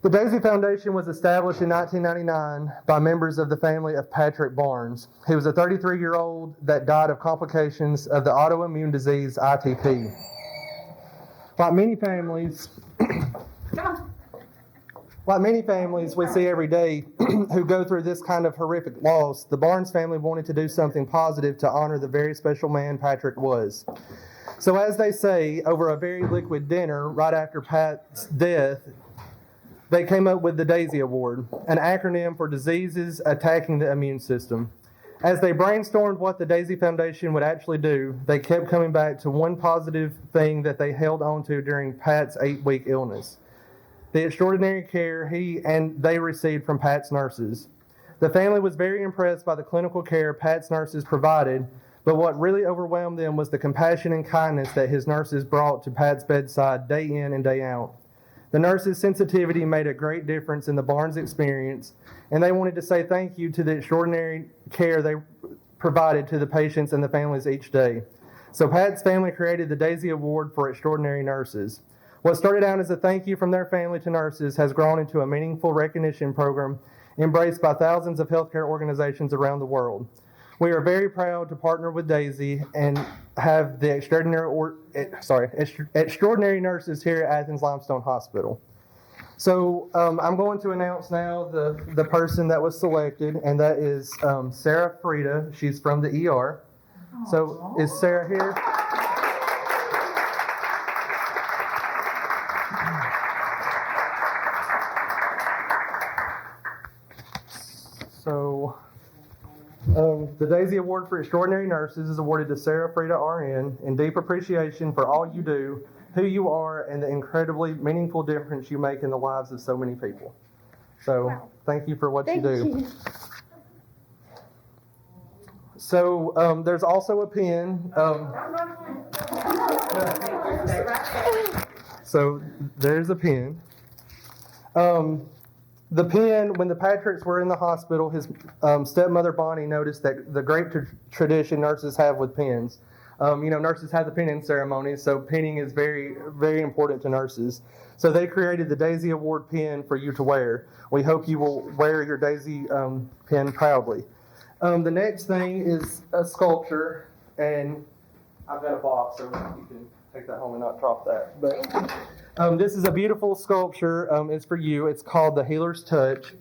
The Daisy Foundation was established in 1999 by members of the family of Patrick Barnes. He was a 33-year-old that died of complications of the autoimmune disease ITP. Like many families we see every day who go through this kind of horrific loss, the Barnes family wanted to do something positive to honor the very special man Patrick was. So as they say, over a very liquid dinner right after Pat's death, they came up with the DAISY Award, an acronym for diseases attacking the immune system. As they brainstormed what the DAISY Foundation would actually do, they kept coming back to one positive thing that they held on to during Pat's 8-week illness: the extraordinary care he and they received from Pat's nurses. The family was very impressed by the clinical care Pat's nurses provided, but what really overwhelmed them was the compassion and kindness that his nurses brought to Pat's bedside day in and day out. The nurses' sensitivity made a great difference in the Barnes experience, and they wanted to say thank you to the extraordinary care they provided to the patients and the families each day. So Pat's family created the DAISY Award for Extraordinary Nurses. What started out as a thank you from their family to nurses has grown into a meaningful recognition program embraced by thousands of healthcare organizations around the world. We are very proud to partner with DAISY and have the extraordinary nurses here at Athens Limestone Hospital. So I'm going to announce now the person that was selected, and that is Sarah Frida. She's from the ER. So is Sarah here? So the DAISY Award for Extraordinary Nurses is awarded to Sarah Frida RN in deep appreciation for all you do, who you are, and the incredibly meaningful difference you make in the lives of so many people. So thank you for what you do. So there's also a pen. So there's a pen. The pen, when the Patricks were in the hospital, his stepmother Bonnie noticed that the great tradition nurses have with pens. Nurses have the penning ceremony, so penning is very, very important to nurses. So they created the DAISY Award pen for you to wear. We hope you will wear your DAISY pen proudly. The next thing is a sculpture, and I've got a box, so you can take that home and not drop that. But this is a beautiful sculpture. It's for you. It's called The Healer's Touch.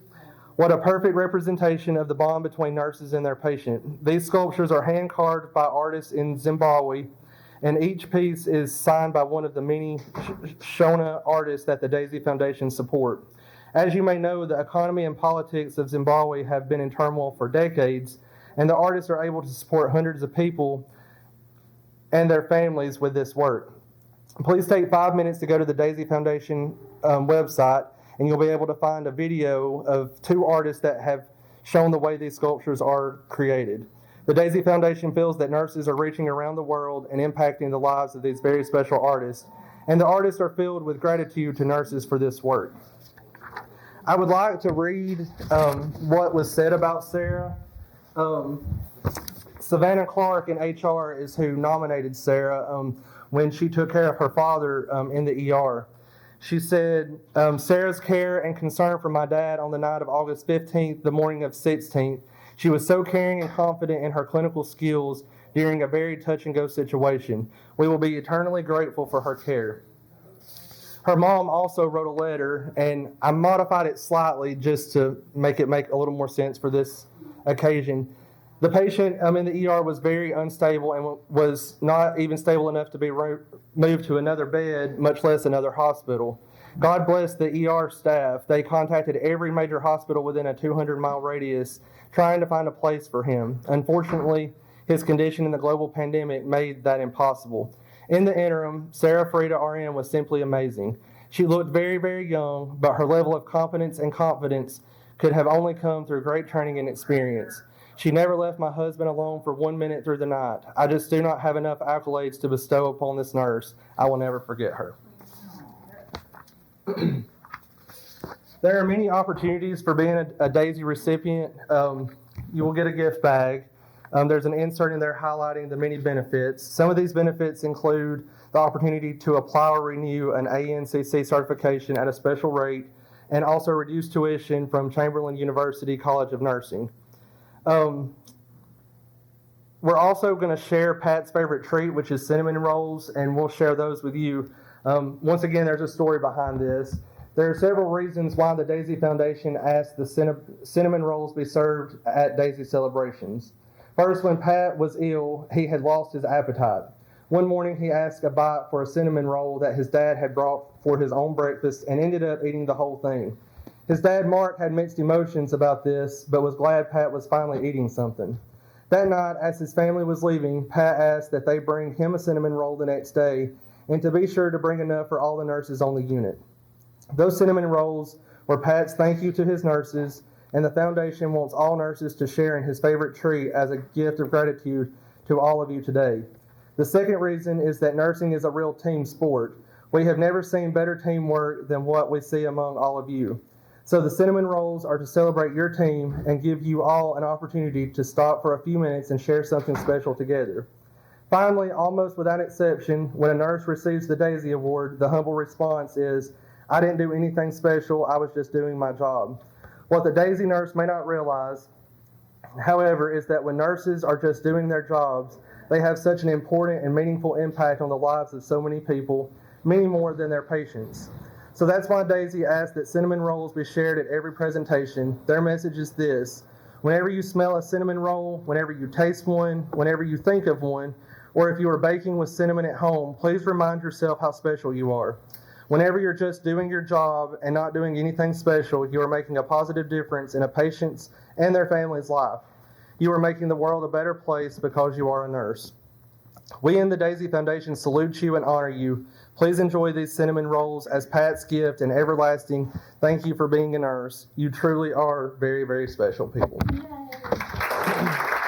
What a perfect representation of the bond between nurses and their patient. These sculptures are hand-carved by artists in Zimbabwe, and each piece is signed by one of the many Shona artists that the DAISY Foundation support. As you may know, the economy and politics of Zimbabwe have been in turmoil for decades, and the artists are able to support hundreds of people and their families with this work. Please take 5 minutes to go to the DAISY Foundation website, and you'll be able to find a video of 2 artists that have shown the way these sculptures are created. The DAISY Foundation feels that nurses are reaching around the world and impacting the lives of these very special artists, and the artists are filled with gratitude to nurses for this work. I would like to read what was said about Sarah. Savannah Clark in HR is who nominated Sarah when she took care of her father in the ER. She said, Sarah's care and concern for my dad on the night of August 15th, the morning of 16th. She was so caring and confident in her clinical skills during a very touch-and-go situation. We will be eternally grateful for her care. Her mom also wrote a letter, and I modified it slightly just to make it make a little more sense for this occasion. The patient in the ER was very unstable and was not even stable enough to be moved to another bed, much less another hospital. God bless the ER staff. They contacted every major hospital within a 200-mile radius trying to find a place for him. Unfortunately, his condition in the global pandemic made that impossible. In the interim, Sarah Frida RN was simply amazing. She looked very, very young, but her level of competence and confidence could have only come through great training and experience. She never left my husband alone for 1 minute through the night. I just do not have enough accolades to bestow upon this nurse. I will never forget her. There are many opportunities for being a DAISY recipient. You will get a gift bag. There's an insert in there highlighting the many benefits. Some of these benefits include the opportunity to apply or renew an ANCC certification at a special rate, and also reduced tuition from Chamberlain University College of Nursing. We're also going to share Pat's favorite treat, which is cinnamon rolls, and we'll share those with you. Once again, there's a story behind this. There are several reasons why the Daisy Foundation asked the cinnamon rolls be served at Daisy celebrations. First, when Pat was ill, he had lost his appetite. One morning, he asked a bite for a cinnamon roll that his dad had brought for his own breakfast and ended up eating the whole thing. His dad, Mark, had mixed emotions about this, but was glad Pat was finally eating something. That night, as his family was leaving, Pat asked that they bring him a cinnamon roll the next day, and to be sure to bring enough for all the nurses on the unit. Those cinnamon rolls were Pat's thank you to his nurses, and the foundation wants all nurses to share in his favorite treat as a gift of gratitude to all of you today. The second reason is that nursing is a real team sport. We have never seen better teamwork than what we see among all of you. So the cinnamon rolls are to celebrate your team and give you all an opportunity to stop for a few minutes and share something special together. Finally, almost without exception, when a nurse receives the Daisy Award, the humble response is, "I didn't do anything special, I was just doing my job." What the Daisy nurse may not realize, however, is that when nurses are just doing their jobs, they have such an important and meaningful impact on the lives of so many people, many more than their patients. So that's why Daisy asked that cinnamon rolls be shared at every presentation. Their message is this: whenever you smell a cinnamon roll, whenever you taste one, whenever you think of one, or if you are baking with cinnamon at home, please remind yourself how special you are. Whenever you're just doing your job and not doing anything special, you are making a positive difference in a patient's and their family's life. You are making the world a better place because you are a nurse. We in the Daisy Foundation salute you and honor you. Please enjoy these cinnamon rolls as Pat's gift and everlasting thank you for being a nurse. You truly are very, very special people. Yay.